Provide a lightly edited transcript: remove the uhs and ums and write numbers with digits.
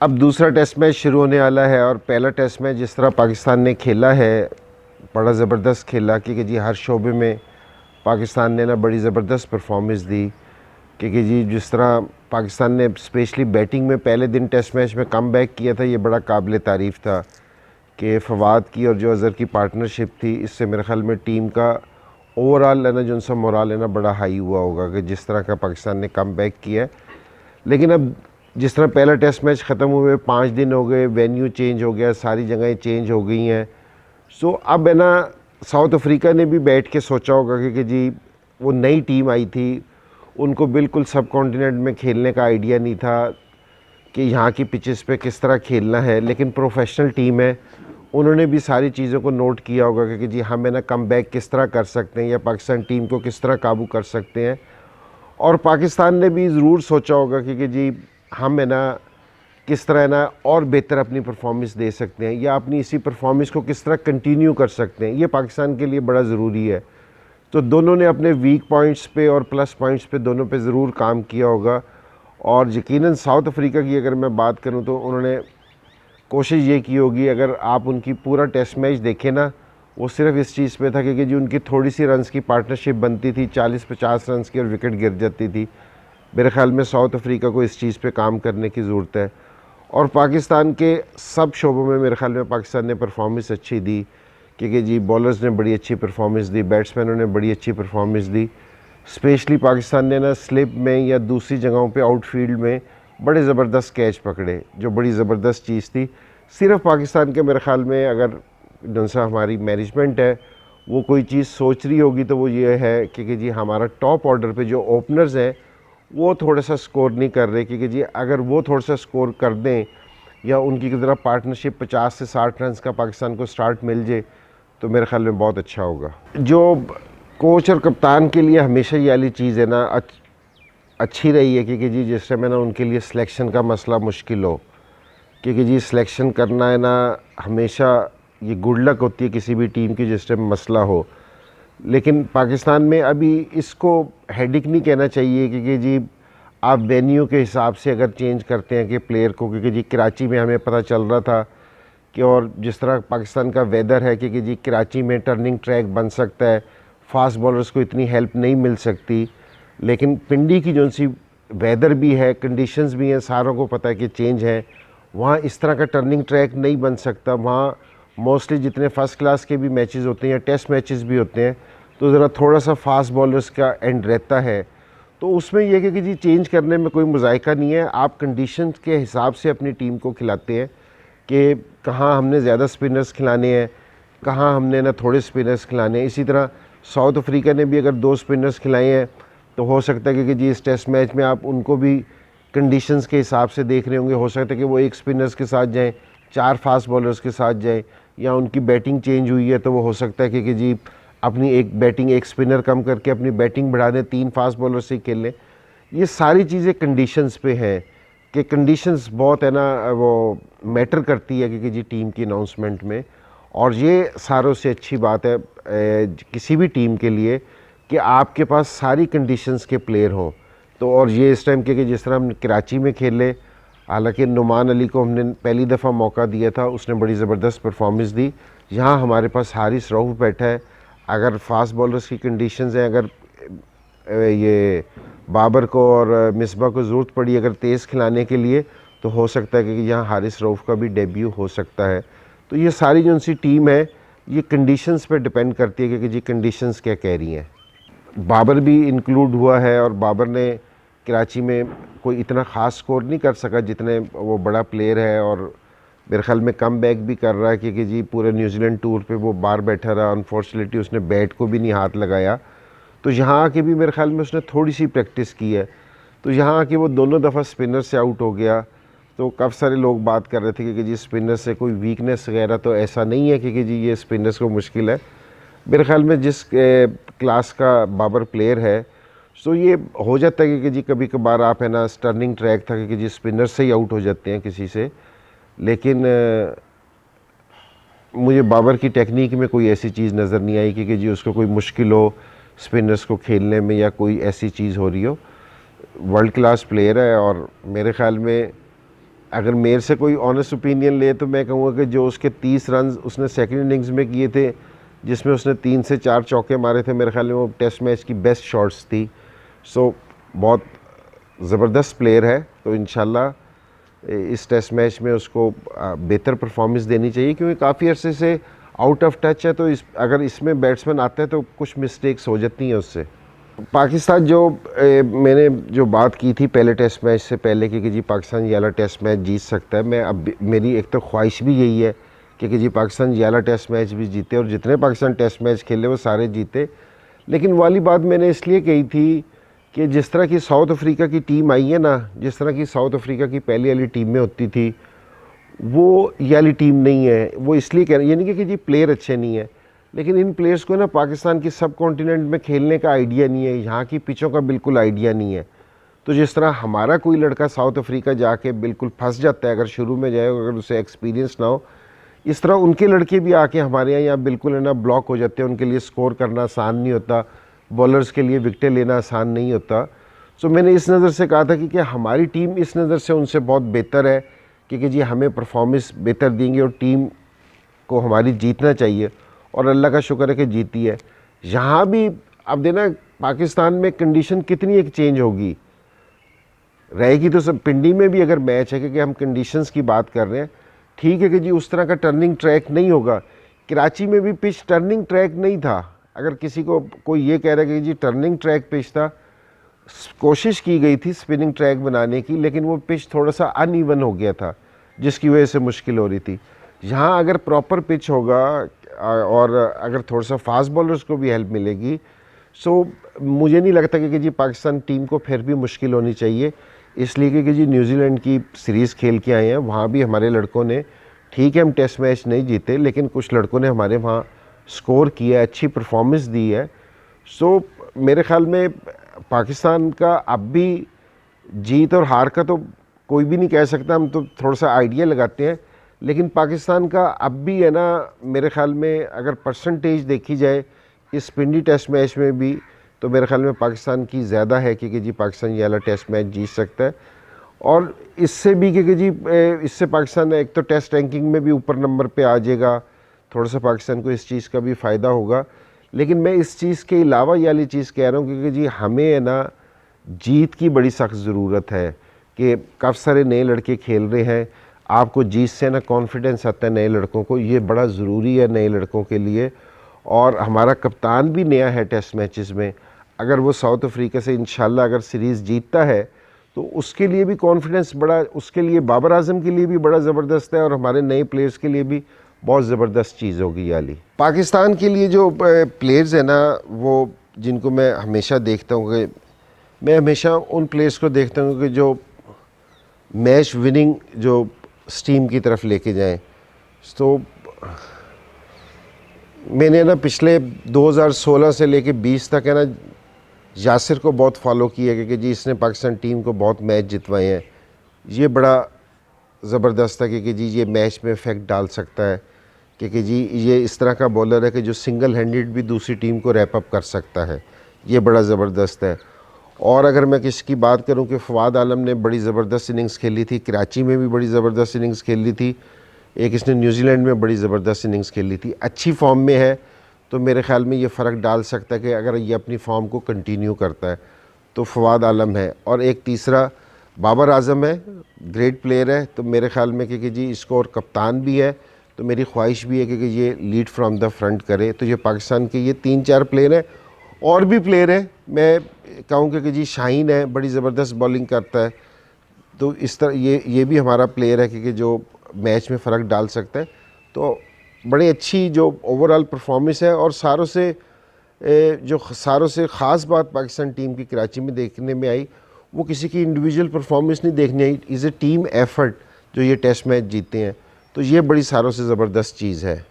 अब दूसरा test match शुरू होने वाला है और पहला टेस्ट मैच जिस तरह पाकिस्तान ने खेला है बड़ा ज़बरदस्त खेला, क्योंकि जी हर शोबे में पाकिस्तान ने ना बड़ी ज़बरदस्त परफॉर्मेंस दी। क्योंकि जी जिस तरह पाकिस्तान ने स्पेशली बैटिंग में पहले दिन टेस्ट मैच में कम बैक किया था, ये बड़ा काबिल तारीफ़ था कि फवाद की और जो अज़हर की पार्टनरशिप थी, इससे मेरे ख़्याल में टीम का ओवरऑल है ना जो उनसा मोराल है ना बड़ा हाई हुआ होगा कि जिस तरह का पाकिस्तान ने कम बैक किया है। लेकिन अब जिस तरह पहला टेस्ट मैच ख़त्म हुए 5 दिन हो गए, वेन्यू चेंज हो गया, सारी जगहें चेंज हो गई हैं। सो अब है ना साउथ अफ्रीका ने भी बैठ के सोचा होगा कि जी वो नई टीम आई थी, उनको बिल्कुल सब कॉन्टिनेंट में खेलने का आइडिया नहीं था कि यहाँ की पिचेस पे किस तरह खेलना है। लेकिन प्रोफेशनल टीम है, उन्होंने भी सारी चीज़ों को नोट किया होगा कि जी हम है ना कम बैक किस तरह कर सकते हैं या पाकिस्तान टीम को किस तरह काबू कर सकते हैं। और पाकिस्तान ने भी ज़रूर सोचा होगा कि जी हम है ना किस तरह है ना और बेहतर अपनी परफॉर्मेंस दे सकते हैं या अपनी इसी परफॉर्मेंस को किस तरह कंटिन्यू कर सकते हैं। ये पाकिस्तान के लिए बड़ा ज़रूरी है। तो दोनों ने अपने वीक पॉइंट्स पे और प्लस पॉइंट्स पे दोनों पे ज़रूर काम किया होगा। और यकीनन साउथ अफ्रीका की अगर मैं बात करूं तो उन्होंने कोशिश ये की होगी, अगर आप उनकी पूरा टेस्ट मैच देखें ना, वो सिर्फ इस चीज़ पे था कि जो उनकी थोड़ी सी रन्स की पार्टनरशिप बनती थी 40-50 रन्स की और विकेट गिर जाती थी। मेरे ख़्याल में साउथ अफ्रीका को इस चीज़ पे काम करने की ज़रूरत है। और पाकिस्तान के सब शोबों में मेरे ख़्याल में पाकिस्तान ने परफॉर्मेंस अच्छी दी, क्योंकि जी बॉलर्स ने बड़ी अच्छी परफॉर्मेंस दी, बैट्समैनों ने बड़ी अच्छी परफॉर्मेंस दी। स्पेशली पाकिस्तान ने ना स्लिप में या दूसरी जगहों पे आउटफील्ड में बड़े ज़बरदस्त कैच पकड़े, जो बड़ी ज़बरदस्त चीज़ थी। सिर्फ पाकिस्तान के मेरे ख़्याल में अगर जैसा हमारी मैनेजमेंट है वो कोई चीज़ सोच रही होगी तो वो ये है कि जी हमारा टॉप ऑर्डर पे जो ओपनर्स हैं वो थोड़ा सा स्कोर नहीं कर रहे, क्योंकि जी अगर वो थोड़ा सा स्कोर कर दें या उनकी की तरह पार्टनरशिप 50 से 60 रन का पाकिस्तान को स्टार्ट मिल जाए तो मेरे ख़्याल में बहुत अच्छा होगा। जो कोच और कप्तान के लिए हमेशा ये वाली चीज़ है ना अच्छी रही है, क्योंकि जी जिस टाइम है ना उनके लिए सिलेक्शन का मसला मुश्किल हो, क्योंकि जी सिलेक्शन करना है ना हमेशा ये गुड लक होती है किसी भी टीम की जिस टाइम मसला हो। लेकिन पाकिस्तान में अभी इसको हेडिक नहीं कहना चाहिए, क्योंकि जी आप वेन्यू के हिसाब से अगर चेंज करते हैं कि प्लेयर को, क्योंकि जी कराची में हमें पता चल रहा था कि और जिस तरह पाकिस्तान का वेदर है कि जी कराची में टर्निंग ट्रैक बन सकता है, फास्ट बॉलर्स को इतनी हेल्प नहीं मिल सकती। लेकिन पिंडी की जो सी वेदर भी है, कंडीशंस भी हैं, सारों को पता है कि चेंज है, वहाँ इस तरह का टर्निंग ट्रैक नहीं बन सकता। वहाँ मोस्टली जितने फ़र्स्ट क्लास के भी मैचेस होते हैं या टेस्ट मैचेस भी होते हैं तो ज़रा थोड़ा सा फास्ट बॉलर्स का एंड रहता है। तो उसमें यह कि जी चेंज करने में कोई मुज़ायका नहीं है, आप कंडीशंस के हिसाब से अपनी टीम को खिलाते हैं कि कहाँ हमने ज़्यादा स्पिनर्स खिलाने हैं, कहाँ हमने ना थोड़े स्पिनर्स खिलाने हैं। इसी तरह साउथ अफ्रीका ने भी अगर 2 स्पिनर्स खिलाए हैं तो हो सकता है कि जी इस टेस्ट मैच में आप उनको भी कंडीशंस के हिसाब से देख रहे होंगे। हो सकता है कि वो 1 स्पिनर्स के साथ जाएँ, 4 फास्ट बॉलर्स के साथ जाएँ, या उनकी बैटिंग चेंज हुई है तो वो हो सकता है कि जी अपनी एक बैटिंग 1 स्पिनर कम करके अपनी बैटिंग बढ़ा दें, 3 फास्ट बॉलर से खेल लें। ये सारी चीज़ें कंडीशंस पे हैं कि कंडीशंस बहुत है ना वो मैटर करती है कि जी टीम की अनाउंसमेंट में। और ये सारों से अच्छी बात है किसी भी टीम के लिए कि आपके पास सारी कंडीशंस के प्लेयर हों। तो और ये इस टाइम के जिस तरह हम कराची में खेले, हालांकि नुमान अली को हमने पहली दफ़ा मौका दिया था, उसने बड़ी ज़बरदस्त परफॉर्मेंस दी। यहाँ हमारे पास हारिस रऊफ़ बैठा है, अगर फास्ट बॉलर्स की कंडीशंस हैं, अगर ये बाबर को और मिसबा को ज़रूरत पड़ी अगर तेज़ खिलाने के लिए तो हो सकता है कि यहाँ हारिस रऊफ़ का भी डेब्यू हो सकता है। तो ये सारी जो सी टीम है ये कंडीशंस पे डिपेंड करती है कि जी कंडीशंस क्या कह रही हैं। बाबर भी इंक्लूड हुआ है और बाबर ने कराची में कोई इतना ख़ास स्कोर नहीं कर सका जितने वो बड़ा प्लेयर है, और मेरे ख्याल में कम बैक भी कर रहा है क्योंकि जी पूरे न्यूजीलैंड टूर पे वो बाहर बैठा रहा। अनफॉर्चुनेटली उसने बैट को भी नहीं हाथ लगाया, तो यहाँ आके भी मेरे ख्याल में उसने थोड़ी सी प्रैक्टिस की है। तो यहाँ आके वो दोनों दफ़ा स्पिनर से आउट हो गया। तो काफ़ी सारे लोग बात कर रहे थे कि जी स्पिनर से कोई वीकनेस वगैरह तो ऐसा नहीं है कि जी ये स्पिनर्स को मुश्किल है। मेरे ख्याल में जिस क्लास का बाबर प्लेयर है सो ये हो जाता है कि जी कभी कभार आप है ना टर्निंग ट्रैक था कि जी स्पिनर से ही आउट हो जाते हैं किसी से। लेकिन मुझे बाबर की टेक्निक में कोई ऐसी चीज़ नज़र नहीं आई कि जी उसको कोई मुश्किल हो स्पिनर्स को खेलने में या कोई ऐसी चीज़ हो रही हो। वर्ल्ड क्लास प्लेयर है और मेरे ख़्याल में अगर मेरे से कोई ऑनेस्ट ओपिनियन ले तो मैं कहूँगा कि जो उसके 30 रन उसने सेकंड इनिंग्स में किए थे, जिसमें उसने 3 से 4 चौके मारे थे, मेरे ख्याल में वो टेस्ट मैच की बेस्ट शॉट्स थी। सो बहुत ज़बरदस्त प्लेयर है, तो इंशाल्लाह इस टेस्ट मैच में उसको बेहतर परफॉर्मेंस देनी चाहिए, क्योंकि काफ़ी अरसे से आउट ऑफ टच है। तो अगर इसमें बैट्समैन आता है तो कुछ मिस्टेक्स हो जाती हैं उससे। पाकिस्तान मैंने जो बात की थी पहले टेस्ट मैच से पहले कि जी पाकिस्तान ये वाला टेस्ट मैच जीत सकता है, मैं अब मेरी एक तो ख्वाहिश भी यही है कि जी पाकिस्तान ये वाला टेस्ट मैच भी जीते, और जितने पाकिस्तान टेस्ट मैच खेले वो सारे जीते। लेकिन वाली बात मैंने इसलिए कही थी कि जिस तरह की साउथ अफ्रीका की टीम आई है ना, जिस तरह की साउथ अफ्रीका की पहली वाली टीम में होती थी, वो ये वाली टीम नहीं है। वो इसलिए कह रहे हैं, ये नहीं कि जी प्लेयर अच्छे नहीं है, लेकिन इन प्लेयर्स को ना पाकिस्तान की सब कॉन्टिनेंट में खेलने का आइडिया नहीं है, यहाँ की पिचों का बिल्कुल आइडिया नहीं है। तो जिस तरह हमारा कोई लड़का साउथ अफ्रीका जाके बिल्कुल फंस जाता है अगर शुरू में जाए, अगर उसे एक्सपीरियंस ना हो, इस तरह उनके लड़के भी आके हमारे यहाँ बिल्कुल है ना ब्लॉक हो जाते हैं। उनके लिए स्कोर करना आसान नहीं होता, बॉलर्स के लिए विकेटें लेना आसान नहीं होता। सो मैंने इस नज़र से कहा था कि हमारी टीम इस नज़र से उनसे बहुत बेहतर है कि जी हमें परफॉर्मेंस बेहतर देंगे और टीम को हमारी जीतना चाहिए, और अल्लाह का शुक्र है कि जीती है। यहाँ भी अब देना पाकिस्तान में कंडीशन कितनी एक चेंज होगी रहेगी, तो सब पिंडी में भी अगर मैच है कि हम कंडीशंस की बात कर रहे हैं, ठीक है कि जी उस तरह का टर्निंग ट्रैक नहीं होगा। कराची में भी पिच टर्निंग ट्रैक नहीं था। अगर किसी को कोई ये कह रहा है कि जी टर्निंग ट्रैक पिच था, कोशिश की गई थी स्पिनिंग ट्रैक बनाने की, लेकिन वो पिच थोड़ा सा अनइवन हो गया था, जिसकी वजह से मुश्किल हो रही थी। यहाँ अगर प्रॉपर पिच होगा और अगर थोड़ा सा फास्ट बॉलर्स को भी हेल्प मिलेगी, सो मुझे नहीं लगता कि जी पाकिस्तान टीम को फिर भी मुश्किल होनी चाहिए। इसलिए कि जी न्यूजीलैंड की सीरीज़ खेल के आए हैं, वहाँ भी हमारे लड़कों ने, ठीक है हम टेस्ट मैच नहीं जीते, लेकिन कुछ लड़कों ने हमारे वहाँ स्कोर किया, अच्छी परफॉर्मेंस दी है। सो मेरे ख़्याल में पाकिस्तान का अब भी जीत और हार का तो कोई भी नहीं कह सकता, हम तो थोड़ा सा आइडिया लगाते हैं, लेकिन पाकिस्तान का अब भी है ना, मेरे ख़्याल में अगर परसेंटेज देखी जाए इस पिंडी टेस्ट मैच में भी, तो मेरे ख़्याल में पाकिस्तान की ज़्यादा है कि जी पाकिस्तान ये वाला टेस्ट मैच जीत सकता है। और इससे भी कि जी इससे पाकिस्तान एक तो टेस्ट रैंकिंग में भी ऊपर नंबर पे आ जाएगा, थोड़ा सा पाकिस्तान को इस चीज़ का भी फ़ायदा होगा। लेकिन मैं इस चीज़ के अलावा ये वाली चीज़ कह रहा हूँ क्योंकि जी हमें है ना जीत की बड़ी सख्त ज़रूरत है कि काफ़ी सारे नए लड़के खेल रहे हैं, आपको जीत से ना कॉन्फिडेंस आता है नए लड़कों को, ये बड़ा ज़रूरी है नए लड़कों के लिए। और हमारा कप्तान भी नया है टेस्ट मैचेस में, अगर वो साउथ अफ्रीका से इंशाल्लाह अगर सीरीज़ जीतता है तो उसके लिए भी कॉन्फिडेंस बड़ा, उसके लिए बाबर आजम के लिए भी बड़ा ज़बरदस्त है, और हमारे नए प्लेयर्स के लिए भी बहुत ज़बरदस्त चीज़ होगी याली। पाकिस्तान के लिए जो प्लेयर्स हैं ना, वो जिनको मैं हमेशा देखता हूँ कि मैं हमेशा उन प्लेयर्स को देखता हूँ कि जो मैच विनिंग जो टीम की तरफ लेके जाएं। तो मैंने ना पिछले 2016 से लेके 20 तक है ना यासिर को बहुत फॉलो किया क्योंकि जी इसने पाकिस्तान टीम को बहुत मैच जितवाए हैं। ये बड़ा ज़बरदस्त है क्योंकि जी ये मैच में इफ़ेक्ट डाल सकता है, क्योंकि जी ये इस तरह का बॉलर है कि जो सिंगल हैंडेड भी दूसरी टीम को रैप अप कर सकता है, ये बड़ा ज़बरदस्त है। और अगर मैं किसकी बात करूं कि फवाद आलम ने बड़ी ज़बरदस्त इनिंग्स खेली थी, कराची में भी बड़ी ज़बरदस्त इनिंग्स खेली थी, एक इसने न्यूजीलैंड में बड़ी ज़बरदस्त इनिंग्स खेली थी, अच्छी फॉर्म में है, तो मेरे ख़्याल में ये फ़र्क डाल सकता है कि अगर ये अपनी फॉर्म को कंटिन्यू करता है तो फवाद आलम है। और एक तीसरा बाबर आजम है, ग्रेट प्लेयर है, तो मेरे ख़्याल में कि जी इसको, और कप्तान भी है, तो मेरी ख्वाहिश भी है कि ये लीड फ्रॉम द फ्रंट करे। तो ये पाकिस्तान के ये 3-4 प्लेयर हैं, और भी प्लेयर हैं, मैं कहूँ कि जी शाहीन है, बड़ी ज़बरदस्त बॉलिंग करता है, तो इस तरह ये भी हमारा प्लेयर है कि जो मैच में फ़र्क डाल सकता है। तो बड़ी अच्छी जो ओवरऑल परफॉर्मेंस है। और सारों से ख़ास बात पाकिस्तान टीम की कराची में देखने में आई, वो किसी की इंडिविजुअल परफॉर्मेंस नहीं देखने आई, इज़ ए टीम एफर्ट जो ये टेस्ट मैच जीते हैं, तो ये बड़ी सारों से ज़बरदस्त चीज़ है।